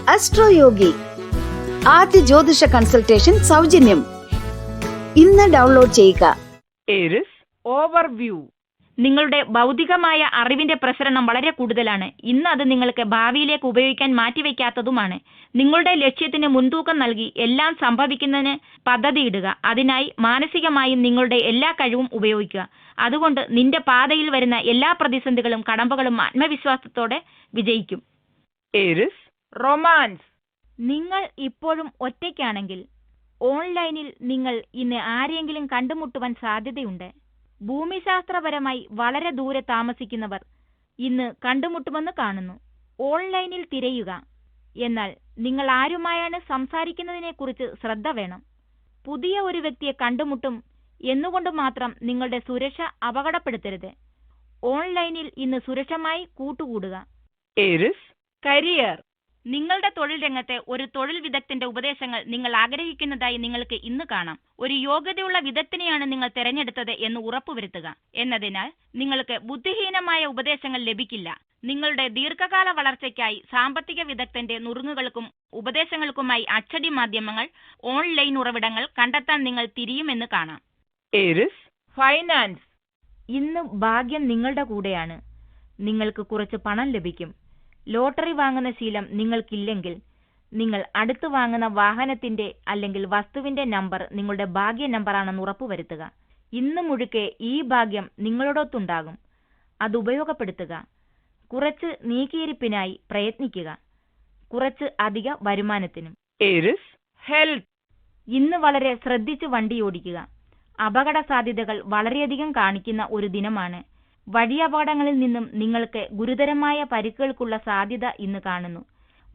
അസ്ട്രോയോഗി ആദ്യ ജ്യോതിഷ കൺസൾട്ടേഷൻ സൗജന്യം. ഇന്ന് ഡൗൺലോഡ് ചെയ്യുക. Aries overview. നിങ്ങളുടെ ഭൗതികമായ അറിവിന്റെ പ്രസരണം വളരെ കൂടുതലാണ്. ഇന്ന് അത് നിങ്ങൾക്ക് ഭാവിയിലേക്ക് ഉപയോഗിക്കാൻ മാറ്റിവെക്കാത്തതുമാണ്. നിങ്ങളുടെ ലക്ഷ്യത്തിന് മുൻതൂക്കം നൽകി എല്ലാം സംഭവിക്കുന്നതിന് പദ്ധതിയിടുക. അതിനായി മാനസികമായും നിങ്ങളുടെ എല്ലാ കഴിവും ഉപയോഗിക്കുക. അതുകൊണ്ട് നിന്റെ പാതയിൽ വരുന്ന എല്ലാ പ്രതിസന്ധികളും കടമ്പകളും ആത്മവിശ്വാസത്തോടെ വിജയിക്കും. Aries romance. നിങ്ങൾ ഇപ്പോഴും ഒറ്റയ്ക്കാണെങ്കിൽ ഓൺലൈനിൽ നിങ്ങൾ ഇന്ന് ആരെയെങ്കിലും കണ്ടുമുട്ടുവാൻ സാധ്യതയുണ്ട്. ഭൂമിശാസ്ത്രപരമായി വളരെ ദൂരെ താമസിക്കുന്നവർ ഇന്ന് കണ്ടുമുട്ടുമെന്ന് കാണുന്നു. ഓൺലൈനിൽ തിരയുക. എന്നാൽ നിങ്ങൾ ആരുമായാണ് സംസാരിക്കുന്നതിനെക്കുറിച്ച് ശ്രദ്ധ വേണം. പുതിയ ഒരു വ്യക്തിയെ കണ്ടുമുട്ടും എന്നുകൊണ്ട് മാത്രം നിങ്ങളുടെ സുരക്ഷ അപകടപ്പെടുത്തരുത്. ഓൺലൈനിൽ ഇന്ന് സുരക്ഷമായി കൂട്ടുകൂടുക. Aries career. നിങ്ങളുടെ തൊഴിൽ രംഗത്തെ ഒരു തൊഴിൽ വിദഗ്ധന്റെ ഉപദേശങ്ങൾ നിങ്ങൾ ആഗ്രഹിക്കുന്നതായി നിങ്ങൾക്ക് ഇന്ന് കാണാം. ഒരു യോഗ്യതയുള്ള വിദഗ്ധനെയാണ് നിങ്ങൾ തിരഞ്ഞെടുത്തത് എന്ന് ഉറപ്പുവരുത്തുക. എന്നതിനാൽ നിങ്ങൾക്ക് ബുദ്ധിഹീനമായ ഉപദേശങ്ങൾ ലഭിക്കില്ല. നിങ്ങളുടെ ദീർഘകാല വളർച്ചയ്ക്കായി സാമ്പത്തിക വിദഗ്ധന്റെ നുറുങ്ങുകൾക്കും ഉപദേശങ്ങൾക്കുമായി അച്ചടി മാധ്യമങ്ങൾ, ഓൺലൈൻ ഉറവിടങ്ങൾ കണ്ടെത്താൻ നിങ്ങൾ തിരിയുമെന്ന് കാണാം. Aries finance. ഇന്ന് ഭാഗ്യം നിങ്ങളുടെ കൂടെയാണ്. നിങ്ങൾക്ക് കുറച്ച് പണം ലഭിക്കും. ലോട്ടറി വാങ്ങുന്ന ശീലം നിങ്ങൾക്കില്ലെങ്കിൽ നിങ്ങൾ അടുത്ത് വാങ്ങുന്ന വാഹനത്തിന്റെ അല്ലെങ്കിൽ വസ്തുവിന്റെ നമ്പർ നിങ്ങളുടെ ഭാഗ്യ നമ്പറാണെന്ന് ഉറപ്പുവരുത്തുക. ഇന്ന് മുഴുക്കെ ഈ ഭാഗ്യം നിങ്ങളോടൊത്തുണ്ടാകും. അത് ഉപയോഗപ്പെടുത്തുക. കുറച്ച് നീക്കിയിരിപ്പിനായി പ്രയത്നിക്കുക. കുറച്ച് അധിക വരുമാനത്തിനും. Aries health. ഇന്ന് വളരെ ശ്രദ്ധിച്ച് വണ്ടി ഓടിക്കുക. അപകട സാധ്യതകൾ വളരെയധികം കാണിക്കുന്ന ഒരു ദിനമാണ്. വഴിയപകടങ്ങളിൽ നിന്നും നിങ്ങൾക്ക് ഗുരുതരമായ പരിക്കുകൾക്കുള്ള സാധ്യത ഇന്ന് കാണുന്നു.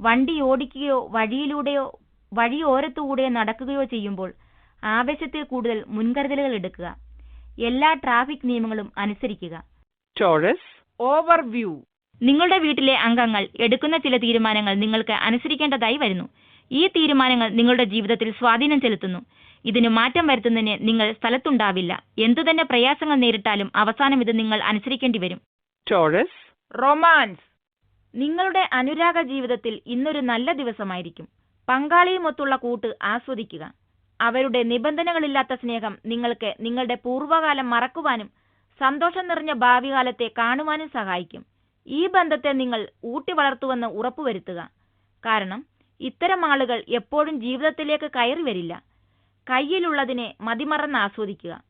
വണ്ടി ഓടിക്കുകയോ വഴിയിലൂടെയോ വഴിയോരത്തുകൂടെയോ നടക്കുകയോ ചെയ്യുമ്പോൾ ആവശ്യത്തിൽ കൂടുതൽ മുൻകരുതലുകൾ എടുക്കുക. എല്ലാ ട്രാഫിക് നിയമങ്ങളും അനുസരിക്കുക. Taurus overview. നിങ്ങളുടെ വീട്ടിലെ അംഗങ്ങൾ എടുക്കുന്ന ചില തീരുമാനങ്ങൾ നിങ്ങൾക്ക് അനുസരിക്കേണ്ടതായി വരുന്നു. ഈ തീരുമാനങ്ങൾ നിങ്ങളുടെ ജീവിതത്തിൽ സ്വാധീനം ചെലുത്തുന്നു. ഇതിന് മാറ്റം വരുത്തുന്നതിന് നിങ്ങൾ സ്ഥലത്തുണ്ടാവില്ല. എന്തുതന്നെ പ്രയാസങ്ങൾ നേരിട്ടാലും അവസാനം ഇത് നിങ്ങൾ അനുസരിക്കേണ്ടി വരും. Taurus romance. നിങ്ങളുടെ അനുരാഗ ജീവിതത്തിൽ ഇന്നൊരു നല്ല ദിവസമായിരിക്കും. പങ്കാളിയുമൊത്തുള്ള കൂട്ട് ആസ്വദിക്കുക. അവരുടെ നിബന്ധനകളില്ലാത്ത സ്നേഹം നിങ്ങൾക്ക് നിങ്ങളുടെ പൂർവ്വകാലം മറക്കുവാനും സന്തോഷം നിറഞ്ഞ ഭാവി കാലത്തെ കാണുവാനും സഹായിക്കും. ഈ ബന്ധത്തെ നിങ്ങൾ ഊട്ടി വളർത്തുവെന്ന് ഉറപ്പുവരുത്തുക. കാരണം ഇത്തരം ആളുകൾ എപ്പോഴും ജീവിതത്തിലേക്ക് കയറി വരില്ല. കയ്യിലുള്ളതിനെ മതിമറന്ന് ആസ്വദിക്കുക.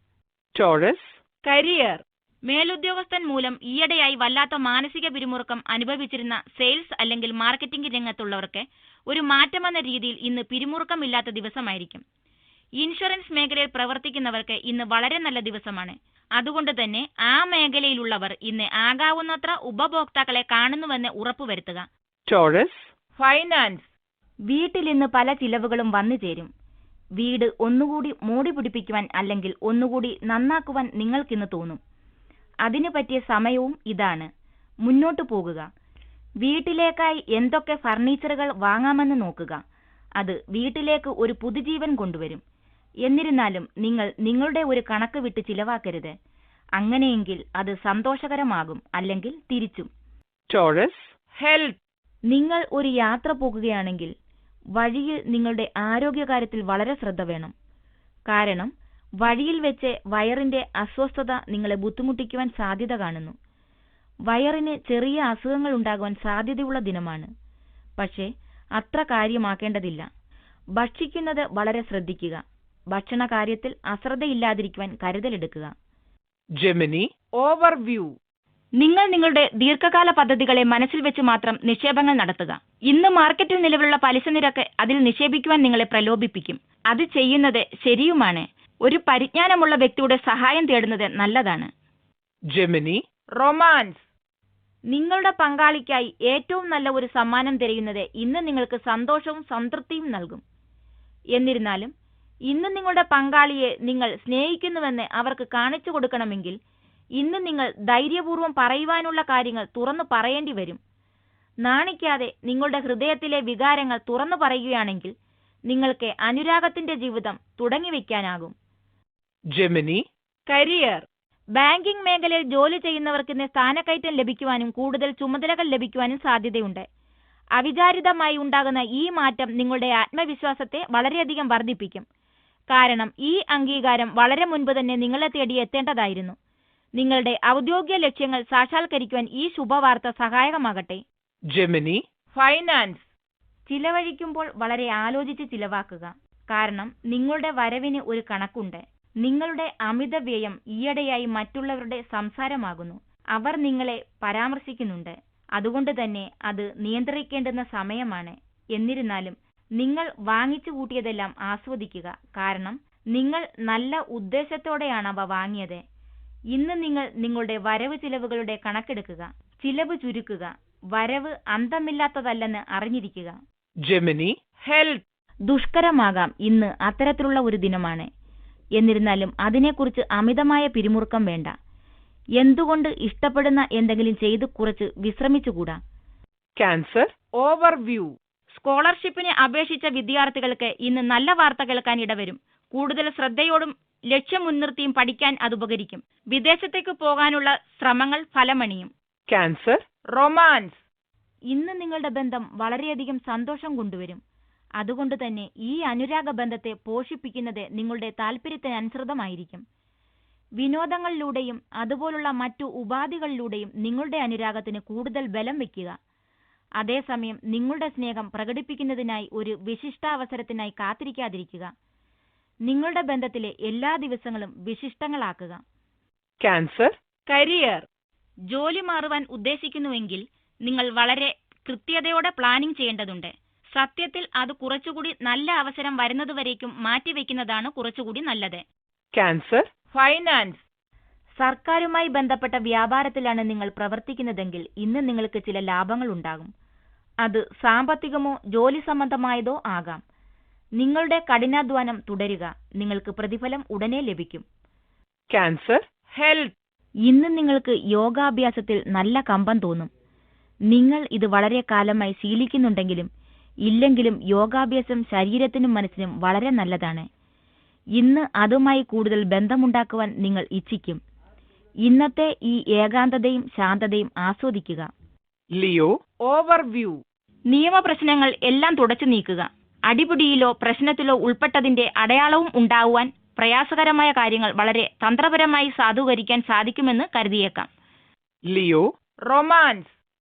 Taurus career. മേലുദ്യോഗസ്ഥൻ മൂലം ഈയിടെയായി വല്ലാത്ത മാനസിക പിരിമുറുക്കം അനുഭവിച്ചിരുന്ന സെയിൽസ് അല്ലെങ്കിൽ മാർക്കറ്റിംഗ് രംഗത്തുള്ളവർക്ക് ഒരു മാറ്റമെന്ന രീതിയിൽ ഇന്ന് പിരിമുറുക്കമില്ലാത്ത ദിവസമായിരിക്കും. ഇൻഷുറൻസ് മേഖലയിൽ പ്രവർത്തിക്കുന്നവർക്ക് ഇന്ന് വളരെ നല്ല ദിവസമാണ്. അതുകൊണ്ട് തന്നെ ആ മേഖലയിലുള്ളവർ ഇന്ന് ആകാവുന്നത്ര ഉപഭോക്താക്കളെ കാണുന്നുവെന്ന് ഉറപ്പുവരുത്തുക. Taurus finance. വീട്ടിൽ ഇന്ന് പല ചിലവുകളും വന്നു ചേരും. വീട് ഒന്നുകൂടി മോടി പിടിപ്പിക്കുവാൻ അല്ലെങ്കിൽ ഒന്നുകൂടി നന്നാക്കുവാൻ നിങ്ങൾക്കിന്ന് തോന്നും. അതിനു പറ്റിയ സമയവും ഇതാണ്. മുന്നോട്ടു പോകുക. വീട്ടിലേക്കായി എന്തൊക്കെ ഫർണിച്ചറുകൾ വാങ്ങാമെന്ന് നോക്കുക. അത് വീട്ടിലേക്ക് ഒരു പുതുജീവൻ കൊണ്ടുവരും. എന്നിരുന്നാലും നിങ്ങൾ നിങ്ങളുടെ ഒരു കണക്ക് വിട്ട് ചിലവാക്കരുത്. അങ്ങനെയെങ്കിൽ അത് സന്തോഷകരമാകും, അല്ലെങ്കിൽ തിരിച്ചും. Taurus health. നിങ്ങൾ ഒരു യാത്ര പോകുകയാണെങ്കിൽ വഴിയിൽ നിങ്ങളുടെ ആരോഗ്യകാര്യത്തിൽ വളരെ ശ്രദ്ധ വേണം. കാരണം വഴിയിൽ വെച്ച് വയറിന്റെ അസ്വസ്ഥത നിങ്ങളെ ബുദ്ധിമുട്ടിക്കുവാൻ സാധ്യത കാണുന്നു. വയറിന് ചെറിയ അസുഖങ്ങൾ ഉണ്ടാകുവാൻ സാധ്യതയുള്ള ദിനമാണ്. പക്ഷേ അത്ര കാര്യമാക്കേണ്ടതില്ല. ഭക്ഷിക്കുന്നത് വളരെ ശ്രദ്ധിക്കുക. ഭക്ഷണ കാര്യത്തിൽ അശ്രദ്ധയില്ലാതിരിക്കുവാൻ കരുതലെടുക്കുക. Gemini overview. നിങ്ങൾ നിങ്ങളുടെ ദീർഘകാല പദ്ധതികളെ മനസ്സിൽ വെച്ച് മാത്രം നിക്ഷേപങ്ങൾ നടത്തുക. ഇന്ന് മാർക്കറ്റിൽ നിലവിലുള്ള പലിശ നിരക്ക് അതിൽ നിക്ഷേപിക്കുവാൻ നിങ്ങളെ പ്രലോഭിപ്പിക്കും. അത് ചെയ്യുന്നത് ശരിയുമാണ്. ഒരു പരിജ്ഞാനമുള്ള വ്യക്തിയുടെ സഹായം തേടുന്നത് നല്ലതാണ്. Gemini romance. നിങ്ങളുടെ പങ്കാളിക്കായി ഏറ്റവും നല്ല ഒരു സമ്മാനം തിരയുന്നത് ഇന്ന് നിങ്ങൾക്ക് സന്തോഷവും സംതൃപ്തിയും നൽകും. എന്നിരുന്നാലും ഇന്ന് നിങ്ങളുടെ പങ്കാളിയെ നിങ്ങൾ സ്നേഹിക്കുന്നുവെന്ന് അവർക്ക് കാണിച്ചു കൊടുക്കണമെങ്കിൽ ഇന്ന് നിങ്ങൾ ധൈര്യപൂർവ്വം പറയുവാനുള്ള കാര്യങ്ങൾ തുറന്നു പറയേണ്ടി വരും. നാണിക്കാതെ നിങ്ങളുടെ ഹൃദയത്തിലെ വികാരങ്ങൾ തുറന്നു പറയുകയാണെങ്കിൽ നിങ്ങൾക്ക് അനുരാഗത്തിന്റെ ജീവിതം തുടങ്ങിവെക്കാനാകും. Gemini career. ബാങ്കിംഗ് മേഖലയിൽ ജോലി ചെയ്യുന്നവർക്ക് സ്ഥാനക്കയറ്റം ലഭിക്കുവാനും കൂടുതൽ ചുമതലകൾ ലഭിക്കുവാനും സാധ്യതയുണ്ട്. അവിചാരിതമായി ഉണ്ടാകുന്ന ഈ മാറ്റം നിങ്ങളുടെ ആത്മവിശ്വാസത്തെ വളരെയധികം വർദ്ധിപ്പിക്കും. കാരണം ഈ അംഗീകാരം വളരെ മുൻപ് തന്നെ നിങ്ങളെ തേടി എത്തേണ്ടതായിരുന്നു. നിങ്ങളുടെ ഔദ്യോഗിക ലക്ഷ്യങ്ങൾ സാക്ഷാത്കരിക്കുവാൻ ഈ ശുഭവാർത്ത സഹായകമാകട്ടെ. Gemini, finance. ചിലവഴിക്കുമ്പോൾ വളരെ ആലോചിച്ച് ചിലവാക്കുക. കാരണം നിങ്ങളുടെ വരവിന് ഒരു കണക്കുണ്ട്. നിങ്ങളുടെ അമിത വ്യയം ഈയിടെയായി മറ്റുള്ളവരുടെ സംസാരമാകുന്നു. അവർ നിങ്ങളെ പരാമർശിക്കുന്നുണ്ട്. അതുകൊണ്ട് തന്നെ അത് നിയന്ത്രിക്കേണ്ടുന്ന സമയമാണ്. എന്നിരുന്നാലും നിങ്ങൾ വാങ്ങിച്ചു കൂട്ടിയതെല്ലാം ആസ്വദിക്കുക. കാരണം നിങ്ങൾ നല്ല ഉദ്ദേശത്തോടെയാണ് അവ വാങ്ങിയത്. ഇന്ന് നിങ്ങൾ നിങ്ങളുടെ വരവ് ചിലവുകളുടെ കണക്കെടുക്കുക. ചിലവ് ചുരുക്കുക. വരവ് അന്തമില്ലാത്തതല്ലെന്ന് അറിഞ്ഞിരിക്കുക. Gemini, health. ദുഷ്കരമാകാം ഇന്ന് അത്തരത്തിലുള്ള ഒരു ദിനമാണ്. എന്നിരുന്നാലും അതിനെക്കുറിച്ച് അമിതമായ പിരിമുറുക്കം വേണ്ട. എന്തുകൊണ്ട് ഇഷ്ടപ്പെടുന്ന എന്തെങ്കിലും ചെയ്ത് കുറച്ച് വിശ്രമിച്ചുകൂടാ? Cancer, overview. സ്കോളർഷിപ്പിന് അപേക്ഷിച്ച വിദ്യാർത്ഥികൾക്ക് ഇന്ന് നല്ല വാർത്ത കേൾക്കാൻ ഇടവരും. കൂടുതൽ ശ്രദ്ധയോടും ലക്ഷ്യം മുൻനിർത്തിയും പഠിക്കാൻ അത് ഉപകരിക്കും. വിദേശത്തേക്ക് പോകാനുള്ള ശ്രമങ്ങൾ ഫലമണിയും. Cancer, romance. ഇന്ന് നിങ്ങളുടെ ബന്ധം വളരെയധികം സന്തോഷം കൊണ്ടുവരും. അതുകൊണ്ട് തന്നെ ഈ അനുരാഗ ബന്ധത്തെ പോഷിപ്പിക്കുന്നത് നിങ്ങളുടെ താല്പര്യത്തിനനുസൃതമായിരിക്കും. വിനോദങ്ങളിലൂടെയും അതുപോലുള്ള മറ്റു ഉപാധികളിലൂടെയും നിങ്ങളുടെ അനുരാഗത്തിന് കൂടുതൽ ബലം വയ്ക്കുക. അതേസമയം നിങ്ങളുടെ സ്നേഹം പ്രകടിപ്പിക്കുന്നതിനായി ഒരു വിശിഷ്ടാവസരത്തിനായി കാത്തിരിക്കാതിരിക്കുക. നിങ്ങളുടെ ബന്ധത്തിലെ എല്ലാ ദിവസങ്ങളും വിശിഷ്ടങ്ങളാക്കുക. Cancer, career. ജോലി മാറുവാൻ ഉദ്ദേശിക്കുന്നുവെങ്കിൽ നിങ്ങൾ വളരെ കൃത്യതയോടെ പ്ലാനിംഗ് ചെയ്യേണ്ടതുണ്ട്. സത്യത്തിൽ അത് കുറച്ചുകൂടി നല്ല അവസരം വരുന്നതുവരേക്കും മാറ്റിവെക്കുന്നതാണ് കുറച്ചുകൂടി നല്ലത്. Cancer, finance. സർക്കാരുമായി ബന്ധപ്പെട്ട വ്യാപാരത്തിലാണ് നിങ്ങൾ പ്രവർത്തിക്കുന്നതെങ്കിൽ ഇന്ന് നിങ്ങൾക്ക് ചില ലാഭങ്ങൾ ഉണ്ടാകും. അത് സാമ്പത്തികമോ ജോലി സംബന്ധമായതോ ആകാം. നിങ്ങളുടെ കഠിനാധ്വാനം തുടരുക. നിങ്ങൾക്ക് പ്രതിഫലം ഉടനെ ലഭിക്കും. Cancer, health. ഇന്ന് നിങ്ങൾക്ക് യോഗാഭ്യാസത്തിൽ നല്ല കമ്പം തോന്നും. നിങ്ങൾ ഇത് വളരെ കാലമായി ശീലിക്കുന്നുണ്ടെങ്കിലും ഇല്ലെങ്കിലും യോഗാഭ്യാസം ശരീരത്തിനും മനസ്സിനും വളരെ നല്ലതാണ്. ഇന്ന് അതുമായി കൂടുതൽ ബന്ധമുണ്ടാക്കുവാൻ നിങ്ങൾ ഇച്ഛിക്കും. ഇന്നത്തെ ഈ ഏകാന്തതയും ശാന്തതയും ആസ്വദിക്കുക. Leo, overview. നിയമപ്രശ്നങ്ങൾ എല്ലാം തുടച്ചു നീക്കുക. അടിപിടിയിലോ പ്രശ്നത്തിലോ ഉൾപ്പെട്ടതിന്റെ അടയാളവും ഉണ്ടാവുവാൻ പ്രയാസകരമായ കാര്യങ്ങൾ വളരെ തന്ത്രപരമായി സാധൂകരിക്കാൻ സാധിക്കുമെന്ന് കരുതിയേക്കാം. Leo, romance.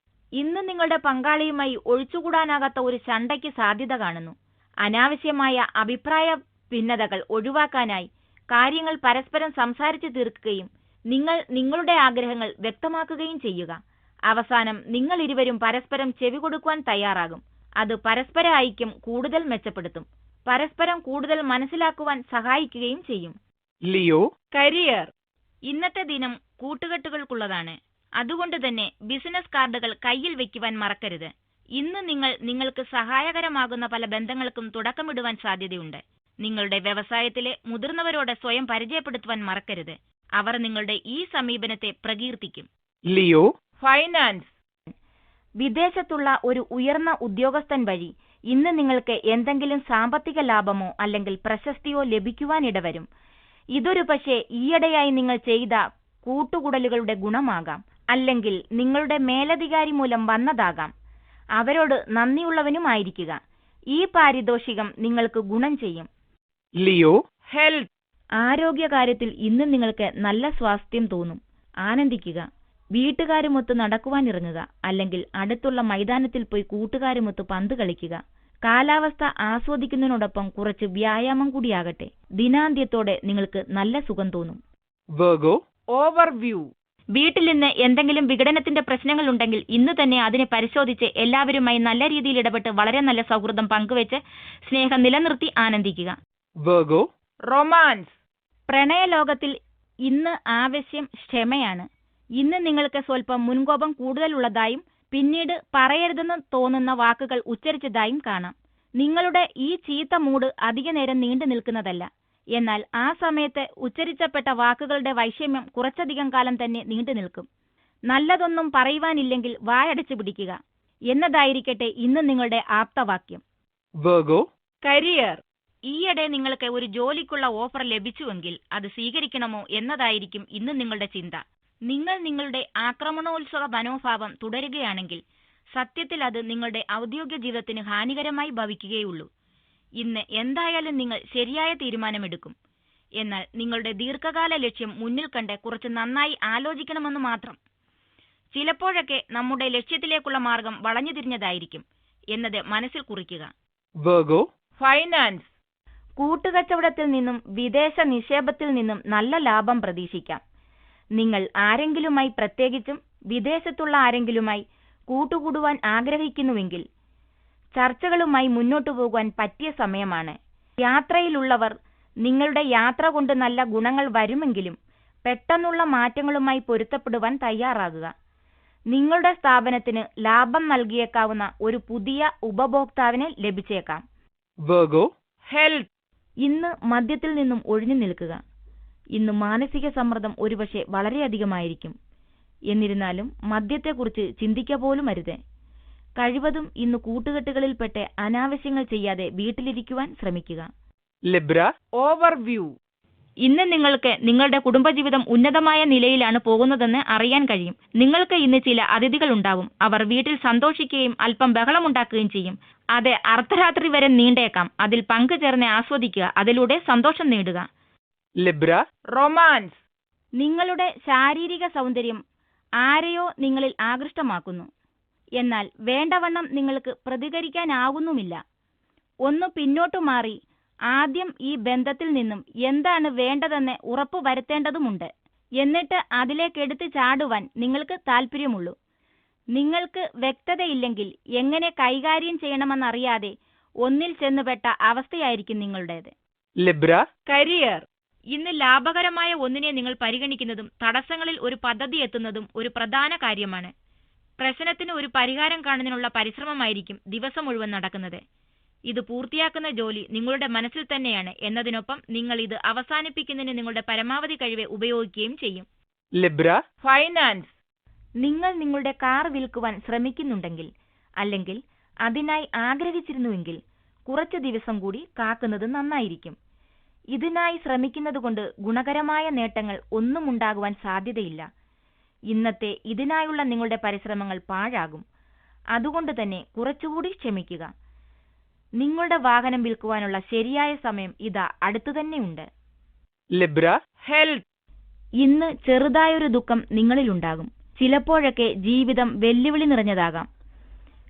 ഇന്ന് നിങ്ങളുടെ പങ്കാളിയുമായി ഒഴിച്ചുകൂടാനാകാത്ത ഒരു ചണ്ടയ്ക്ക് സാധ്യത കാണുന്നു. അനാവശ്യമായ അഭിപ്രായ ഭിന്നതകൾ ഒഴിവാക്കാനായി കാര്യങ്ങൾ പരസ്പരം സംസാരിച്ചു തീർക്കുകയും നിങ്ങൾ നിങ്ങളുടെ ആഗ്രഹങ്ങൾ വ്യക്തമാക്കുകയും ചെയ്യുക. അവസാനം നിങ്ങൾ ഇരുവരും പരസ്പരം ചെവി കൊടുക്കുവാൻ തയ്യാറാകും. അത് പരസ്പര ഐക്യം കൂടുതൽ മെച്ചപ്പെടുത്തും. പരസ്പരം കൂടുതൽ മനസ്സിലാക്കുവാൻ സഹായിക്കുകയും ചെയ്യും. Leo, career. ഇന്നത്തെ ദിനം കൂട്ടുകെട്ടുകൾക്കുള്ളതാണ്. അതുകൊണ്ട് തന്നെ ബിസിനസ് കാർഡുകൾ കയ്യിൽ വെക്കുവാൻ മറക്കരുത്. ഇന്ന് നിങ്ങൾ നിങ്ങൾക്ക് സഹായകരമാകുന്ന പല ബന്ധങ്ങൾക്കും തുടക്കമിടുവാൻ സാധ്യതയുണ്ട്. നിങ്ങളുടെ വ്യവസായത്തിലെ മുതിർന്നവരോട് സ്വയം പരിചയപ്പെടുത്തുവാൻ മറക്കരുത്. അവർ നിങ്ങളുടെ ഈ സമീപനത്തെ പ്രകീർത്തിക്കും. Leo, finance. വിദേശത്തുള്ള ഒരു ഉയർന്ന ഉദ്യോഗസ്ഥൻ വഴി ഇന്ന് നിങ്ങൾക്ക് എന്തെങ്കിലും സാമ്പത്തിക ലാഭമോ അല്ലെങ്കിൽ പ്രശസ്തിയോ ലഭിക്കുവാനിടവരും. ഇതൊരു പക്ഷേ ഈയിടെയായി നിങ്ങൾ ചെയ്ത കൂട്ടുകൂടലുകളുടെ ഗുണമാകാം, അല്ലെങ്കിൽ നിങ്ങളുടെ മേലധികാരി മൂലം വന്നതാകാം. അവരോട് നന്ദിയുള്ളവനുമായിരിക്കുക. ഈ പാരിതോഷികം നിങ്ങൾക്ക് ഗുണം ചെയ്യും. Leo, health. ആരോഗ്യകാര്യത്തിൽ ഇന്ന് നിങ്ങൾക്ക് നല്ല സ്വാസ്ഥ്യം തോന്നും. ആനന്ദിക്കുക. വീട്ടുകാരുമൊത്ത് നടക്കുവാനിറങ്ങുക, അല്ലെങ്കിൽ അടുത്തുള്ള മൈതാനത്തിൽ പോയി കൂട്ടുകാരുമൊത്ത് പന്ത് കളിക്കുക. കാലാവസ്ഥ ആസ്വദിക്കുന്നതിനോടൊപ്പം കുറച്ച് വ്യായാമം കൂടിയാകട്ടെ. ദിനാന്ത്യത്തോടെ നിങ്ങൾക്ക് നല്ല സുഖം തോന്നും. Virgo, overview. വീട്ടിൽ നിന്ന് എന്തെങ്കിലും വിഘടനത്തിന്റെ പ്രശ്നങ്ങൾ ഉണ്ടെങ്കിൽ ഇന്ന് തന്നെ അതിനെ പരിശോധിച്ച് എല്ലാവരുമായി നല്ല രീതിയിൽ ഇടപെട്ട് വളരെ നല്ല സൗഹൃദം പങ്കുവെച്ച് സ്നേഹം നിലനിർത്തി ആനന്ദിക്കുക. Virgo, romance. പ്രണയലോകത്തിൽ ഇന്ന് ആവശ്യം ക്ഷമയാണ്. ഇന്ന് നിങ്ങൾക്ക് സ്വല്പം മുൻകോപം കൂടുതലുള്ളതായും പിന്നീട് പറയരുതെന്ന് തോന്നുന്ന വാക്കുകൾ ഉച്ചരിച്ചതായും കാണാം. നിങ്ങളുടെ ഈ ചീത്ത മൂഡ് അധിക നേരം നീണ്ടു നിൽക്കുന്നതല്ല. എന്നാൽ ആ സമയത്ത് ഉച്ചരിച്ചപ്പെട്ട വാക്കുകളുടെ വൈഷമ്യം കുറച്ചധികം കാലം തന്നെ നീണ്ടു നിൽക്കും. നല്ലതൊന്നും പറയുവാനില്ലെങ്കിൽ വായടച്ചു പിടിക്കുക എന്നതായിരിക്കട്ടെ ഇന്ന് നിങ്ങളുടെ ആപ്തവാക്യം. Virgo, career. ഈയിടെ നിങ്ങൾക്ക് ഒരു ജോലിക്കുള്ള ഓഫർ ലഭിച്ചുവെങ്കിൽ അത് സ്വീകരിക്കണമോ എന്നതായിരിക്കും ഇന്ന് നിങ്ങളുടെ ചിന്ത. നിങ്ങൾ നിങ്ങളുടെ ആക്രമണോത്സുക മനോഭാവം തുടരുകയാണെങ്കിൽ സത്യത്തിൽ അത് നിങ്ങളുടെ ഔദ്യോഗിക ജീവിതത്തിന് ഹാനികരമായി ഭവിക്കുകയുള്ളൂ. ഇന്ന് എന്തായാലും നിങ്ങൾ ശരിയായ തീരുമാനമെടുക്കും. എന്നാൽ നിങ്ങളുടെ ദീർഘകാല ലക്ഷ്യം മുന്നിൽ കണ്ട് കുറച്ച് നന്നായി ആലോചിക്കണമെന്ന് മാത്രം. ചിലപ്പോഴൊക്കെ നമ്മുടെ ലക്ഷ്യത്തിലേക്കുള്ള മാർഗം വളഞ്ഞു തിരിഞ്ഞതായിരിക്കും എന്നത് മനസ്സിൽ കുറിക്കുക. Virgo, finance. കൂട്ടുകച്ചവടത്തിൽ നിന്നും വിദേശ നിക്ഷേപത്തിൽ നിന്നും നല്ല ലാഭം പ്രതീക്ഷിക്കാം. നിങ്ങൾ ആരെങ്കിലുമായി, പ്രത്യേകിച്ചും വിദേശത്തുള്ള ആരെങ്കിലുമായി കൂട്ടുകൂടുവാൻ ആഗ്രഹിക്കുന്നുവെങ്കിൽ ചർച്ചകളുമായി മുന്നോട്ടു പോകുവാൻ പറ്റിയ സമയമാണ്. യാത്രയിലുള്ളവർ നിങ്ങളുടെ യാത്ര കൊണ്ട് നല്ല ഗുണങ്ങൾ വരുമെങ്കിലും പെട്ടെന്നുള്ള മാറ്റങ്ങളുമായി പൊരുത്തപ്പെടുവാൻ തയ്യാറാകുക. നിങ്ങളുടെ സ്ഥാപനത്തിന് ലാഭം നൽകിയേക്കാവുന്ന ഒരു പുതിയ ഉപഭോക്താവിനെ ലഭിച്ചേക്കാം. Virgo, health. ഇന്ന് മദ്യത്തിൽ നിന്നും ഒഴിഞ്ഞു നിൽക്കുക. ഇന്ന് മാനസിക സമ്മർദ്ദം ഒരുപക്ഷെ വളരെയധികമായിരിക്കും. എന്നിരുന്നാലും മദ്യത്തെക്കുറിച്ച് ചിന്തിക്കുക പോലും അരുത്. കഴിവതും ഇന്ന് കൂട്ടുകെട്ടുകളിൽപ്പെട്ട് അനാവശ്യങ്ങൾ ചെയ്യാതെ വീട്ടിലിരിക്കുവാൻ ശ്രമിക്കുക. Libra, overview. ഇന്ന് നിങ്ങൾക്ക് നിങ്ങളുടെ കുടുംബജീവിതം ഉന്നതമായ നിലയിലാണ് പോകുന്നതെന്ന് അറിയാൻ കഴിയും. നിങ്ങൾക്ക് ഇന്ന് ചില അതിഥികൾ ഉണ്ടാവും. അവർ വീട്ടിൽ സന്തോഷിക്കുകയും അല്പം ബഹളമുണ്ടാക്കുകയും ചെയ്യും. അത് അർദ്ധരാത്രി വരെ നീണ്ടേക്കാം. അതിൽ പങ്കുചേർന്ന് ആസ്വദിക്കുക. അതിലൂടെ സന്തോഷം നേടുക. Libra, romance. നിങ്ങളുടെ ശാരീരിക സൗന്ദര്യം ആരെയോ നിങ്ങളിൽ ആകൃഷ്ടമാക്കുന്നു. എന്നാൽ വേണ്ടവണ്ണം നിങ്ങൾക്ക് പ്രതികരിക്കാനാകുന്നുമില്ല. ഒന്ന് പിന്നോട്ടു മാറി ആദ്യം ഈ ബന്ധത്തിൽ നിന്നും എന്താണ് വേണ്ടതെന്ന് ഉറപ്പു വരുത്തേണ്ടതുമുണ്ട്. എന്നിട്ട് അതിലേക്കെടുത്ത് ചാടുവാൻ നിങ്ങൾക്ക് താല്പര്യമുള്ളൂ. നിങ്ങൾക്ക് വ്യക്തതയില്ലെങ്കിൽ എങ്ങനെ കൈകാര്യം ചെയ്യണമെന്നറിയാതെ ഒന്നിൽ ചെന്നുപെട്ട അവസ്ഥയായിരിക്കും നിങ്ങളുടേത്. Libra, career. ഇന്ന് ലാഭകരമായ ഒന്നിനെ നിങ്ങൾ പരിഗണിക്കുന്നതും തടസ്സങ്ങളിൽ ഒരു പദ്ധതി എത്തുന്നതും ഒരു പ്രധാന കാര്യമാണ്. പ്രശ്നത്തിന് ഒരു പരിഹാരം കാണുന്നതിനുള്ള പരിശ്രമമായിരിക്കും ദിവസം മുഴുവൻ നടക്കുന്നത്. ഇത് പൂർത്തിയാക്കുന്ന ജോലി നിങ്ങളുടെ മനസ്സിൽ തന്നെയാണ് എന്നതിനൊപ്പം നിങ്ങൾ ഇത് അവസാനിപ്പിക്കുന്നതിന് നിങ്ങളുടെ പരമാവധി കഴിവ് ഉപയോഗിക്കുകയും ചെയ്യും. Libra, finance. നിങ്ങൾ നിങ്ങളുടെ കാർ വിൽക്കുവാൻ ശ്രമിക്കുന്നുണ്ടെങ്കിൽ അല്ലെങ്കിൽ അതിനായി ആഗ്രഹിച്ചിരുന്നുവെങ്കിൽ കുറച്ചു ദിവസം കൂടി കാക്കുന്നത് നന്നായിരിക്കും. ഇതിനായി ശ്രമിക്കുന്നതുകൊണ്ട് ഗുണകരമായ നേട്ടങ്ങൾ ഒന്നും ഉണ്ടാകുവാൻ സാധ്യതയില്ല. ഇന്നത്തെ ഇതിനായുള്ള നിങ്ങളുടെ പരിശ്രമങ്ങൾ പാഴാകും. അതുകൊണ്ട് തന്നെ കുറച്ചുകൂടി ക്ഷമിക്കുക. നിങ്ങളുടെ വാഹനം വിൽക്കുവാനുള്ള ശരിയായ സമയം ഇതാ അടുത്തു തന്നെയുണ്ട്. Libra, health. ഇന്ന് ചെറുതായൊരു ദുഃഖം നിങ്ങളിലുണ്ടാകും. ചിലപ്പോഴൊക്കെ ജീവിതം വെല്ലുവിളി നിറഞ്ഞതാകാം.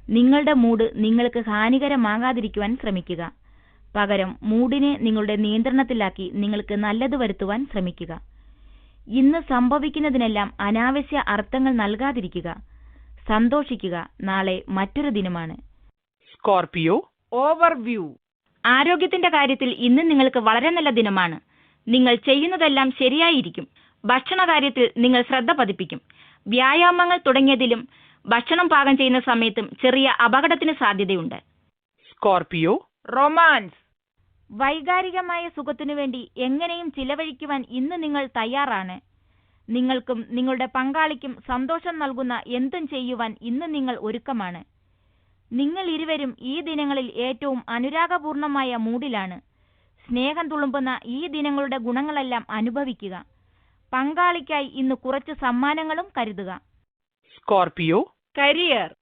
നിങ്ങളുടെ മൂഡ് നിങ്ങൾക്ക് ഹാനികരമാകാതിരിക്കുവാൻ ശ്രമിക്കുക. പകരം മൂഡിനെ നിങ്ങളുടെ നിയന്ത്രണത്തിലാക്കി നിങ്ങൾക്ക് നല്ലത് വരുത്തുവാൻ ശ്രമിക്കുക. ഇന്ന് സംഭവിക്കുന്നതിനെല്ലാം അനാവശ്യ അർത്ഥങ്ങൾ നൽകാതിരിക്കുക. സന്തോഷിക്കുക. നാളെ മറ്റൊരു ദിനമാണ്. Scorpio, overview. ആരോഗ്യത്തിന്റെ കാര്യത്തിൽ ഇന്ന് നിങ്ങൾക്ക് വളരെ നല്ല ദിനമാണ്. നിങ്ങൾ ചെയ്യുന്നതെല്ലാം ശരിയായിരിക്കും. ഭക്ഷണ കാര്യത്തിൽ നിങ്ങൾ ശ്രദ്ധ പതിപ്പിക്കും. വ്യായാമങ്ങൾ തുടങ്ങിയതിലും ഭക്ഷണം പാകം ചെയ്യുന്ന സമയത്തും ചെറിയ അപകടത്തിന് സാധ്യതയുണ്ട്. Scorpio, romance. വൈകാരികമായ സുഖത്തിനു വേണ്ടി എങ്ങനെയും ചിലവഴിക്കുവാൻ ഇന്ന് നിങ്ങൾ തയ്യാറാണ്. നിങ്ങൾക്കും നിങ്ങളുടെ പങ്കാളിക്കും സന്തോഷം നൽകുന്ന എന്തും ചെയ്യുവാൻ ഇന്ന് നിങ്ങൾ ഒരുക്കമാണ്. നിങ്ങൾ ഇരുവരും ഈ ദിനങ്ങളിൽ ഏറ്റവും അനുരാഗപൂർണമായ മൂഡിലാണ്. സ്നേഹം തുളുമ്പുന്ന ഈ ദിനങ്ങളുടെ ഗുണങ്ങളെല്ലാം അനുഭവിക്കുക. പങ്കാളിക്കായി ഇന്ന് കുറച്ച് സമ്മാനങ്ങളും കരുതുക. Scorpio, career.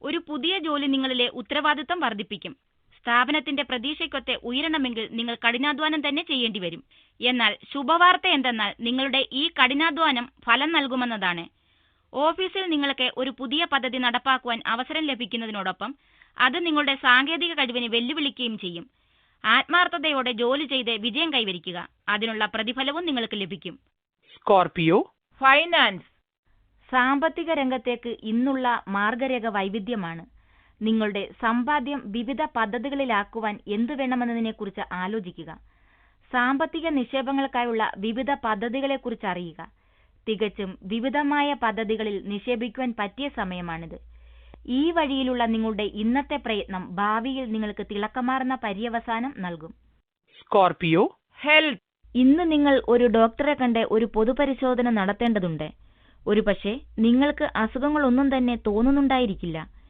ഒരു പുതിയ ജോലി നിങ്ങളിലെ ഉത്തരവാദിത്തം വർദ്ധിപ്പിക്കും. സ്ഥാപനത്തിന്റെ പ്രതീക്ഷയ്ക്കൊത്ത് ഉയരണമെങ്കിൽ നിങ്ങൾ കഠിനാധ്വാനം തന്നെ ചെയ്യേണ്ടി വരും. എന്നാൽ ശുഭവാർത്ത എന്തെന്നാൽ നിങ്ങളുടെ ഈ കഠിനാധ്വാനം ഫലം നൽകുമെന്നതാണ്. ഓഫീസിൽ നിങ്ങൾക്ക് ഒരു പുതിയ പദ്ധതി നടപ്പാക്കുവാൻ അവസരം ലഭിക്കുന്നതിനോടൊപ്പം അത് നിങ്ങളുടെ സാങ്കേതിക കഴിവിനെ വെല്ലുവിളിക്കുകയും ചെയ്യും. ആത്മാർത്ഥതയോടെ ജോലി ചെയ്ത് വിജയം കൈവരിക്കുക. അതിനുള്ള പ്രതിഫലവും നിങ്ങൾക്ക് ലഭിക്കും. Scorpio, finance. സാമ്പത്തിക രംഗത്തേക്ക് ഇന്നുള്ള മാർഗരേഖ വൈവിധ്യമാണ്. നിങ്ങളുടെ സമ്പാദ്യം വിവിധ പദ്ധതികളിലാക്കുവാൻ എന്തു വേണമെന്നതിനെക്കുറിച്ച് ആലോചിക്കുക. സാമ്പത്തിക നിക്ഷേപങ്ങൾക്കായുള്ള വിവിധ പദ്ധതികളെക്കുറിച്ച് അറിയുക. തികച്ചും വിവിധമായ പദ്ധതികളിൽ നിക്ഷേപിക്കുവാൻ പറ്റിയ സമയമാണിത്. ഈ വഴിയിലുള്ള നിങ്ങളുടെ ഇന്നത്തെ പ്രയത്നം ഭാവിയിൽ നിങ്ങൾക്ക് തിളക്കമാർന്ന പര്യവസാനം നൽകും. Scorpio, health. ഇന്ന് നിങ്ങൾ ഒരു ഡോക്ടറെ കണ്ട് ഒരു പൊതുപരിശോധന നടത്തേണ്ടതുണ്ട്. ഒരുപക്ഷെ നിങ്ങൾക്ക് അസുഖങ്ങളൊന്നും തന്നെ തോന്നുന്നുണ്ടായിരിക്കില്ല.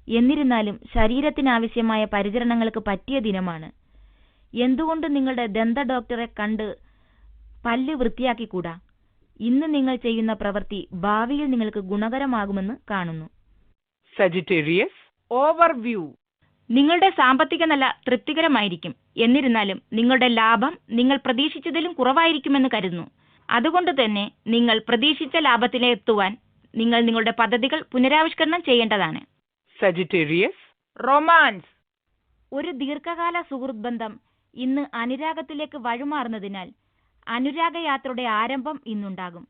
എന്നിരുന്നാലും ശരീരത്തിനാവശ്യമായ പരിചരണങ്ങൾക്ക് പറ്റിയ ദിനമാണ്. എന്തുകൊണ്ട് നിങ്ങളുടെ ദന്ത ഡോക്ടറെ കണ്ട് പല്ല് വൃത്തിയാക്കിക്കൂടാ? ഇന്ന് നിങ്ങൾ ചെയ്യുന്ന പ്രവൃത്തി ഭാവിയിൽ നിങ്ങൾക്ക് ഗുണകരമാകുമെന്ന് കാണുന്നു. Sagittarius. Overview. നിങ്ങളുടെ സാമ്പത്തിക നില തൃപ്തികരമായിരിക്കും. എന്നിരുന്നാലും നിങ്ങളുടെ ലാഭം നിങ്ങൾ പ്രതീക്ഷിച്ചതിലും കുറവായിരിക്കുമെന്ന് കരുതുന്നു. അതുകൊണ്ട് തന്നെ നിങ്ങൾ പ്രതീക്ഷിച്ച ലാഭത്തിലെത്തുവാൻ നിങ്ങൾ നിങ്ങളുടെ പദ്ധതികൾ പുനരാവിഷ്കരണം ചെയ്യേണ്ടതാണ്. Sagittarius. Romance. ഒരു ദീർഘകാല സുഹൃത്ത് ബന്ധം ഇന്ന് അനുരാഗത്തിലേക്ക് വഴിമാറുന്നതിനാൽ അനുരാഗയാത്രയുടെ ആരംഭം ഇന്നുണ്ടാകും.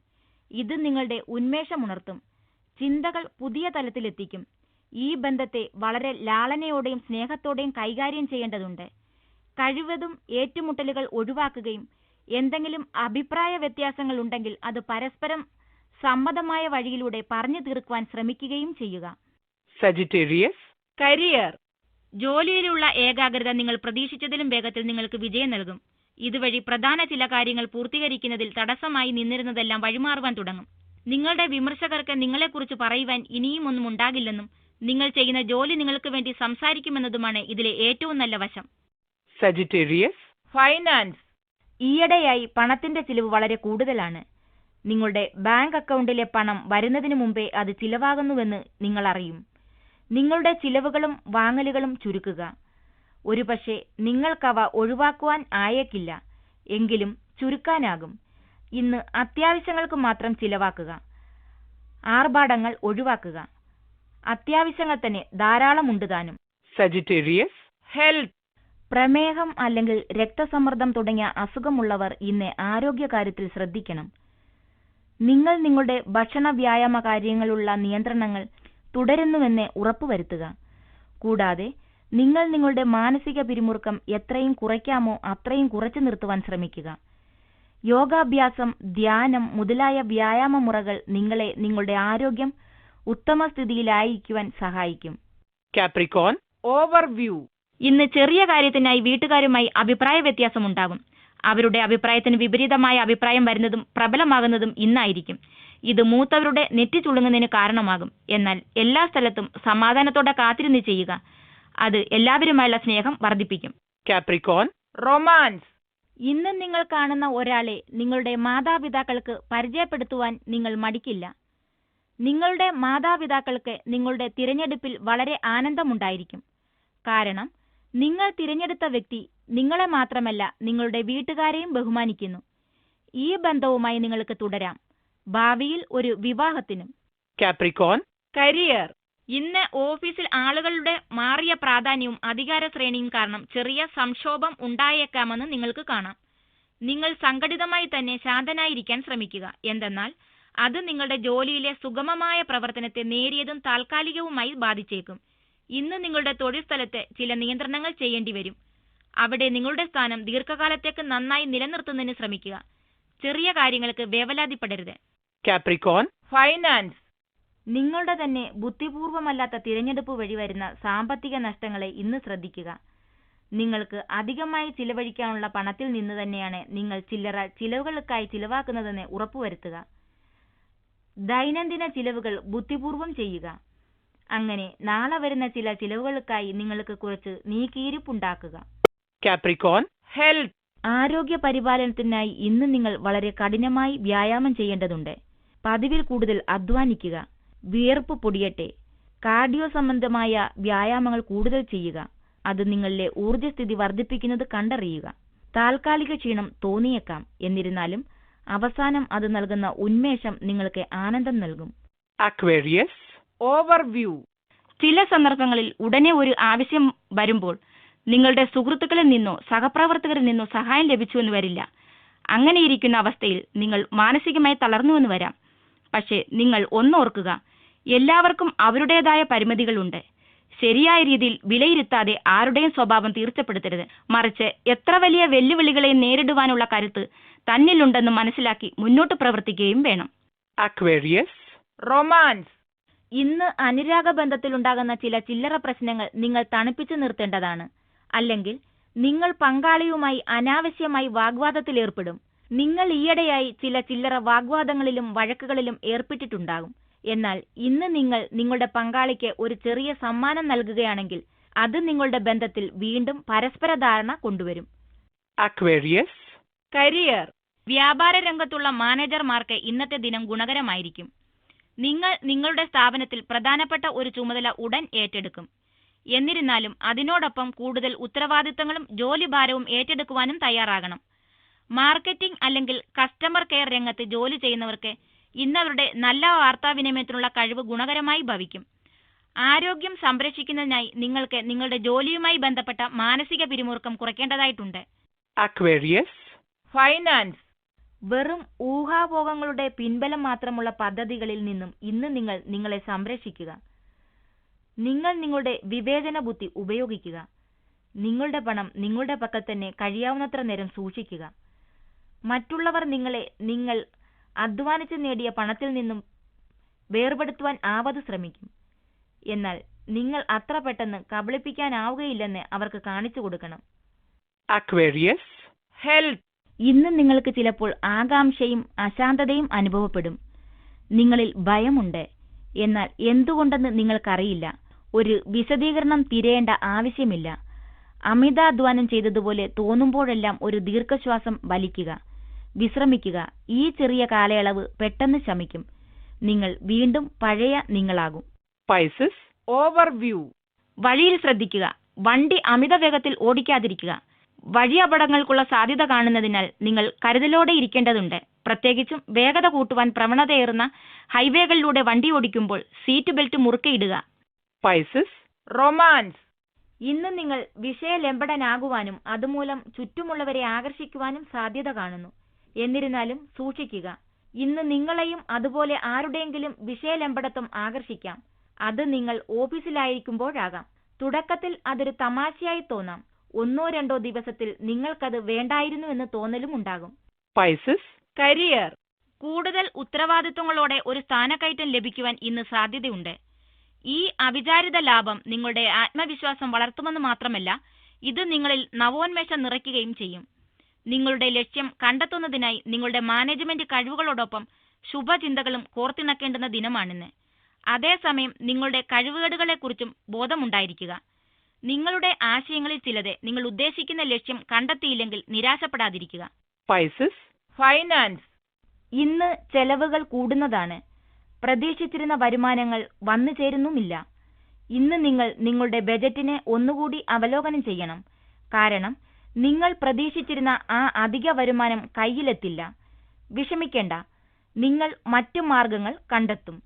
ഇത് നിങ്ങളുടെ ഉന്മേഷമുണർത്തും, ചിന്തകൾ പുതിയ തലത്തിലെത്തിക്കും. ഈ ബന്ധത്തെ വളരെ ലാളനയോടെയും സ്നേഹത്തോടെയും കൈകാര്യം ചെയ്യേണ്ടതുണ്ട്. കഴിവതും ഏറ്റുമുട്ടലുകൾ ഒഴിവാക്കുകയും എന്തെങ്കിലും അഭിപ്രായ വ്യത്യാസങ്ങൾ ഉണ്ടെങ്കിൽ അത് പരസ്പരം സമ്മതമായ വഴിയിലൂടെ പറഞ്ഞു തീർക്കുവാൻ ശ്രമിക്കുകയും ചെയ്യുക. Sagittarius. Career. ജോലിയിലുള്ള ഏകാഗ്രത നിങ്ങൾ പ്രതീക്ഷിച്ചതിലും വേഗത്തിൽ നിങ്ങൾക്ക് വിജയം നൽകും. ഇതുവഴി പ്രധാന ചില കാര്യങ്ങൾ പൂർത്തീകരിക്കുന്നതിൽ തടസ്സമായി നിന്നിരുന്നതെല്ലാം വഴിമാറുവാൻ തുടങ്ങും. നിങ്ങളുടെ വിമർശകർക്ക് നിങ്ങളെക്കുറിച്ച് പറയുവാൻ ഇനിയും ഒന്നും ഉണ്ടാകില്ലെന്നും നിങ്ങൾ ചെയ്യുന്ന ജോലി നിങ്ങൾക്ക് വേണ്ടി സംസാരിക്കുമെന്നതുമാണ് ഇതിലെ ഏറ്റവും നല്ല വശം. Sagittarius. Finance. ഈയിടെയായി പണത്തിന്റെ ചിലവ് വളരെ കൂടുതലാണ്. നിങ്ങളുടെ ബാങ്ക് അക്കൗണ്ടിലെ പണം വരുന്നതിന് മുമ്പേ അത് ചിലവാകുന്നുവെന്ന് നിങ്ങൾ അറിയും. നിങ്ങളുടെ ചിലവുകളും വാങ്ങലുകളും ചുരുക്കുക. ഒരുപക്ഷെ നിങ്ങൾക്കവ ഒഴിവാക്കുവാൻ ആയേക്കില്ല, എങ്കിലും ചുരുക്കാനാകും. ഇന്ന് അത്യാവശ്യങ്ങൾക്ക് മാത്രം ചിലവാക്കുക. ആർഭാടങ്ങൾ ഒഴിവാക്കുക. അത്യാവശ്യങ്ങൾ തന്നെ ധാരാളമുണ്ട് താനും. Sagittarius. Health. പ്രമേഹം അല്ലെങ്കിൽ രക്തസമ്മർദ്ദം തുടങ്ങിയ അസുഖമുള്ളവർ ഇന്ന് ആരോഗ്യകാര്യത്തിൽ ശ്രദ്ധിക്കണം. നിങ്ങൾ നിങ്ങളുടെ ഭക്ഷണ വ്യായാമ കാര്യങ്ങളുള്ള നിയന്ത്രണങ്ങൾ തുടരുന്നുവെന്ന് ഉറപ്പുവരുത്തുക. കൂടാതെ നിങ്ങൾ നിങ്ങളുടെ മാനസിക പിരിമുറുക്കം എത്രയും കുറയ്ക്കാമോ അത്രയും കുറച്ചു നിർത്തുവാൻ ശ്രമിക്കുക. യോഗാഭ്യാസം, ധ്യാനം മുതലായ വ്യായാമ മുറകൾ നിങ്ങളെ നിങ്ങളുടെ ആരോഗ്യം ഉത്തമ സ്ഥിതിയിലായിരിക്കുവാൻ സഹായിക്കും. Capricorn. Overview. ഇന്ന് ചെറിയ കാര്യത്തിനായി വീട്ടുകാരുമായി അഭിപ്രായ വ്യത്യാസമുണ്ടാകും. അവരുടെ അഭിപ്രായത്തിന് വിപരീതമായ അഭിപ്രായം വരുന്നതും പ്രബലമാകുന്നതും ഇന്നായിരിക്കും. ഇത് മൂത്തവരുടെ നെറ്റി ചുളുങ്ങുന്നതിന് കാരണമാകും. എന്നാൽ എല്ലാ സ്ഥലത്തും സമാധാനത്തോടെ കാത്തിരുന്ന് ചെയ്യുക. അത് എല്ലാവരുമായുള്ള സ്നേഹം വർദ്ധിപ്പിക്കും. Capricorn. Romance. ഇന്ന് നിങ്ങൾ കാണുന്ന ഒരാളെ നിങ്ങളുടെ മാതാപിതാക്കൾക്ക് പരിചയപ്പെടുത്തുവാൻ നിങ്ങൾ മടിക്കില്ല. നിങ്ങളുടെ മാതാപിതാക്കൾക്ക് നിങ്ങളുടെ തിരഞ്ഞെടുപ്പിൽ വളരെ ആനന്ദമുണ്ടായിരിക്കും. കാരണം നിങ്ങൾ തിരഞ്ഞെടുത്ത വ്യക്തി നിങ്ങളെ മാത്രമല്ല നിങ്ങളുടെ വീട്ടുകാരെയും ബഹുമാനിക്കുന്നു. ഈ ബന്ധവുമായി നിങ്ങൾക്ക് തുടരാം, ഭാവിയിൽ ഒരു വിവാഹത്തിനും. Capricorn. Career. ഇന്ന് ഓഫീസിൽ ആളുകളുടെ മാറിയ പ്രാധാന്യവും അധികാര ശ്രേണിയും കാരണം ചെറിയ സംക്ഷോഭം ഉണ്ടായേക്കാമെന്ന് നിങ്ങൾക്ക് കാണാം. നിങ്ങൾ സംഘടിതമായി തന്നെ ശാന്തനായിരിക്കാൻ ശ്രമിക്കുക. എന്തെന്നാൽ അത് നിങ്ങളുടെ ജോലിയിലെ സുഗമമായ പ്രവർത്തനത്തെ നേരിയതും താൽക്കാലികവുമായി ബാധിച്ചേക്കും. ഇന്ന് നിങ്ങളുടെ തൊഴിൽ സ്ഥലത്ത് ചില നിയന്ത്രണങ്ങൾ ചെയ്യേണ്ടി വരും. അവിടെ നിങ്ങളുടെ സ്ഥാനം ദീർഘകാലത്തേക്ക് നന്നായി നിലനിർത്തുന്നതിന് ശ്രമിക്കുക. ചെറിയ കാര്യങ്ങൾക്ക് വേവലാതിപ്പെടരുത്. Capricorn. Finance. നിങ്ങളുടെ തന്നെ ബുദ്ധിപൂർവമല്ലാത്ത തിരഞ്ഞെടുപ്പ് വഴി വരുന്ന സാമ്പത്തിക നഷ്ടങ്ങളെ ഇന്ന് ശ്രദ്ധിക്കുക. നിങ്ങൾക്ക് അധികമായി ചിലവഴിക്കാനുള്ള പണത്തിൽ നിന്ന് തന്നെയാണ് നിങ്ങൾ ചില്ലറ ചിലവുകൾക്കായി ചിലവാക്കുന്നതെന്ന് ഉറപ്പുവരുത്തുക. ദൈനംദിന ചിലവുകൾ ബുദ്ധിപൂർവം ചെയ്യുക. അങ്ങനെ നാളെ വരുന്ന ചില ചിലവുകൾക്കായി നിങ്ങൾക്ക് കുറച്ച് നീക്കിയിരിപ്പുണ്ടാക്കുക. Capricorn. Health. ആരോഗ്യ പരിപാലനത്തിനായി ഇന്ന് നിങ്ങൾ വളരെ കഠിനമായി വ്യായാമം ചെയ്യേണ്ടതുണ്ട്. പതിവിൽ കൂടുതൽ അധ്വാനിക്കുക. വിയർപ്പ് പൊടിയട്ടെ. കാർഡിയോ സംബന്ധമായ വ്യായാമങ്ങൾ കൂടുതൽ ചെയ്യുക. അത് നിങ്ങളിലെ ഊർജ്ജസ്ഥിതി വർദ്ധിപ്പിക്കുന്നത് കണ്ടറിയുക. താൽക്കാലിക ക്ഷീണം തോന്നിയേക്കാം, എന്നിരുന്നാലും അവസാനം അത് നൽകുന്ന ഉന്മേഷം നിങ്ങൾക്ക് ആനന്ദം നൽകും. Aquarius. Overview. ചില സന്ദർഭങ്ങളിൽ ഉടനെ ഒരു ആവശ്യം വരുമ്പോൾ നിങ്ങളുടെ സുഹൃത്തുക്കളിൽ നിന്നോ സഹപ്രവർത്തകരിൽ നിന്നോ സഹായം ലഭിച്ചുവെന്ന് വരില്ല. അങ്ങനെയിരിക്കുന്ന അവസ്ഥയിൽ നിങ്ങൾ മാനസികമായി തളർന്നുവെന്ന് വരാം. പക്ഷേ നിങ്ങൾ ഒന്നോർക്കുക, എല്ലാവർക്കും അവരുടേതായ പരിമിതികളുണ്ട്. ശരിയായ രീതിയിൽ വിലയിരുത്താതെ ആരുടെയും സ്വഭാവം തീർച്ചപ്പെടുത്തരുത്. മറിച്ച് എത്ര വലിയ വെല്ലുവിളികളെയും നേരിടുവാനുള്ള കരുത്ത് തന്നിലുണ്ടെന്ന് മനസ്സിലാക്കി മുന്നോട്ട് പ്രവർത്തിക്കുകയും വേണം. Aquarius. Romance. ഇന്ന് അനുരാഗ ബന്ധത്തിലുണ്ടാകുന്ന ചില ചില്ലറ പ്രശ്നങ്ങൾ നിങ്ങൾ തണുപ്പിച്ചു നിർത്തേണ്ടതാണ്. അല്ലെങ്കിൽ നിങ്ങൾ പങ്കാളിയുമായി അനാവശ്യമായി വാഗ്വാദത്തിലേർപ്പെടും. നിങ്ങൾ ഈയിടെയായി ചില ചില്ലറ വാഗ്വാദങ്ങളിലും വഴക്കുകളിലും ഏർപ്പെട്ടിട്ടുണ്ടാകും. എന്നാൽ ഇന്ന് നിങ്ങൾ നിങ്ങളുടെ പങ്കാളിക്ക് ഒരു ചെറിയ സമ്മാനം നൽകുകയാണെങ്കിൽ അത് നിങ്ങളുടെ ബന്ധത്തിൽ വീണ്ടും പരസ്പര ധാരണ കൊണ്ടുവരും. Aquarius. Career. വ്യാപാര രംഗത്തുള്ള മാനേജർമാർക്ക് ഇന്നത്തെ ദിനം ഗുണകരമായിരിക്കും. നിങ്ങൾ നിങ്ങളുടെ സ്ഥാപനത്തിൽ പ്രധാനപ്പെട്ട ഒരു ചുമതല ഉടൻ ഏറ്റെടുക്കും. എന്നിരുന്നാലും അതിനോടൊപ്പം കൂടുതൽ ഉത്തരവാദിത്തങ്ങളും ജോലിഭാരവും ഏറ്റെടുക്കുവാനും തയ്യാറാകണം. മാർക്കറ്റിംഗ് അല്ലെങ്കിൽ കസ്റ്റമർ കെയർ രംഗത്ത് ജോലി ചെയ്യുന്നവർക്ക് ഇന്നവരുടെ നല്ല വാർത്താവിനിമയത്തിനുള്ള കഴിവ് ഗുണകരമായി ഭവിക്കും. ആരോഗ്യം സംരക്ഷിക്കുന്നതിനായി നിങ്ങൾക്ക് നിങ്ങളുടെ ജോലിയുമായി ബന്ധപ്പെട്ട മാനസിക പിരിമുറുക്കം കുറയ്ക്കേണ്ടതായിട്ടുണ്ട്. Aquarius. ഫൈനാൻസ്. വെറും ഊഹാപോഹങ്ങളുടെ പിൻബലം മാത്രമുള്ള പദ്ധതികളിൽ നിന്നും ഇന്ന് നിങ്ങൾ നിങ്ങളെ സംരക്ഷിക്കുക. നിങ്ങൾ നിങ്ങളുടെ വിവേചന ബുദ്ധി ഉപയോഗിക്കുക. നിങ്ങളുടെ പണം നിങ്ങളുടെ പക്കൽ തന്നെ കഴിയാവുന്നത്ര നേരം സൂക്ഷിക്കുക. മറ്റുള്ളവർ നിങ്ങൾ അധ്വാനിച്ച് നേടിയ പണത്തിൽ നിന്നും വേർപെടുത്തുവാൻ ആവത് ശ്രമിക്കും. എന്നാൽ നിങ്ങൾ അത്ര പെട്ടെന്ന് കബളിപ്പിക്കാനാവുകയില്ലെന്ന് അവർക്ക് കാണിച്ചു കൊടുക്കണം. Aquarius. Health. ഇന്ന് നിങ്ങൾക്ക് ചിലപ്പോൾ ആകാംക്ഷയും അശാന്തതയും അനുഭവപ്പെടും. നിങ്ങളിൽ ഭയമുണ്ട്. എന്നാൽ എന്തുകൊണ്ടെന്ന് നിങ്ങൾക്കറിയില്ല. ഒരു വിശദീകരണം തിരയേണ്ട ആവശ്യമില്ല. അമിതാധ്വാനം ചെയ്തതുപോലെ തോന്നുമ്പോഴെല്ലാം ഒരു ദീർഘശ്വാസം വലിക്കുക. വിശ്രമിക്കുക. ഈ ചെറിയ കാലയളവ് പെട്ടെന്ന് ശമിക്കും. നിങ്ങൾ വീണ്ടും പഴയ നിങ്ങളാകും. Pisces. Overview. വഴിയിൽ ശ്രദ്ധിക്കുക. വണ്ടി അമിത വേഗത്തിൽ ഓടിക്കാതിരിക്കുക. വഴി അപകടങ്ങൾക്കുള്ള സാധ്യത കാണുന്നതിനാൽ നിങ്ങൾ കരുതലോടെ ഇരിക്കേണ്ടതുണ്ട്. പ്രത്യേകിച്ചും വേഗത കൂട്ടുവാൻ പ്രവണതയേറുന്ന ഹൈവേകളിലൂടെ വണ്ടി ഓടിക്കുമ്പോൾ സീറ്റ് ബെൽറ്റ് മുറുക്കെ ഇടുക. Pisces. Romance. ഇന്ന് നിങ്ങൾ വിഷയലംബടനാകുവാനും അതുമൂലം ചുറ്റുമുള്ളവരെ ആകർഷിക്കുവാനും സാധ്യത കാണുന്നു. എന്നിരുന്നാലും സൂക്ഷിക്കുക. ഇന്ന് നിങ്ങളെയും അതുപോലെ ആരുടെയെങ്കിലും വിഷയലംബടത്വം ആകർഷിക്കാം. അത് നിങ്ങൾ ഓഫീസിലായിരിക്കുമ്പോഴാകാം. തുടക്കത്തിൽ അതൊരു തമാശയായി തോന്നാം. 1-2 ദിവസത്തിൽ നിങ്ങൾക്കത് വേണ്ടായിരുന്നു എന്ന് തോന്നലും ഉണ്ടാകും. Pisces. കരിയർ. കൂടുതൽ ഉത്തരവാദിത്വങ്ങളോടെ ഒരു സ്ഥാനക്കയറ്റം ലഭിക്കുവാൻ ഇന്ന് സാധ്യതയുണ്ട്. ഈ അവിചാരിത ലാഭം നിങ്ങളുടെ ആത്മവിശ്വാസം വളർത്തുമെന്ന് മാത്രമല്ല, ഇത് നിങ്ങളിൽ നവോന്മേഷം നിറയ്ക്കുകയും ചെയ്യും. നിങ്ങളുടെ ലക്ഷ്യം കണ്ടെത്തുന്നതിനായി നിങ്ങളുടെ മാനേജ്മെന്റ് കഴിവുകളോടൊപ്പം ശുഭചിന്തകളും കോർത്തിണക്കേണ്ടുന്ന ദിനമാണിന്ന്. അതേസമയം നിങ്ങളുടെ കഴിവുകേടുകളെക്കുറിച്ചും ബോധമുണ്ടായിരിക്കുക. നിങ്ങളുടെ ആശയങ്ങളിൽ ചിലത് നിങ്ങൾ ഉദ്ദേശിക്കുന്ന ലക്ഷ്യം കണ്ടെത്തിയില്ലെങ്കിൽ നിരാശപ്പെടാതിരിക്കുക. Pisces. ഫൈനാൻസ്. ഇന്ന് ചെലവുകൾ കൂടുന്നതാണ്. പ്രതീക്ഷിച്ചിരുന്ന വരുമാനങ്ങൾ വന്നു ചേരുന്നുമില്ല. ഇന്ന് നിങ്ങൾ നിങ്ങളുടെ ബജറ്റിനെ ഒന്നുകൂടി അവലോകനം ചെയ്യണം. കാരണം നിങ്ങൾ പ്രതീക്ഷിച്ചിരുന്ന ആ അധിക വരുമാനം കയ്യിലെത്തില്ല. വിഷമിക്കേണ്ട. നിങ്ങൾ മറ്റു മാർഗങ്ങൾ കണ്ടെത്തും.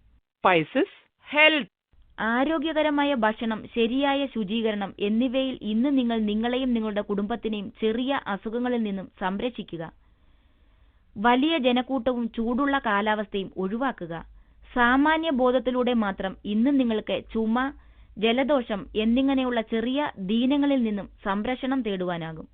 Pisces. Health. ആരോഗ്യകരമായ ഭക്ഷണം, ശരിയായ ശുചീകരണം എന്നിവയിൽ ഇന്ന് നിങ്ങൾ നിങ്ങളെയും നിങ്ങളുടെ കുടുംബത്തിനെയും ചെറിയ അസുഖങ്ങളിൽ നിന്നും സംരക്ഷിക്കുക. വലിയ ജനക്കൂട്ടവും ചൂടുള്ള കാലാവസ്ഥയും ഒഴിവാക്കുക. സാമാന്യ ബോധത്തിലൂടെ മാത്രം ഇന്ന് നിങ്ങൾക്ക് ചുമ, ജലദോഷം എന്നിങ്ങനെയുള്ള ചെറിയ ദീനങ്ങളിൽ നിന്നും സംരക്ഷണം തേടുവാനാകും.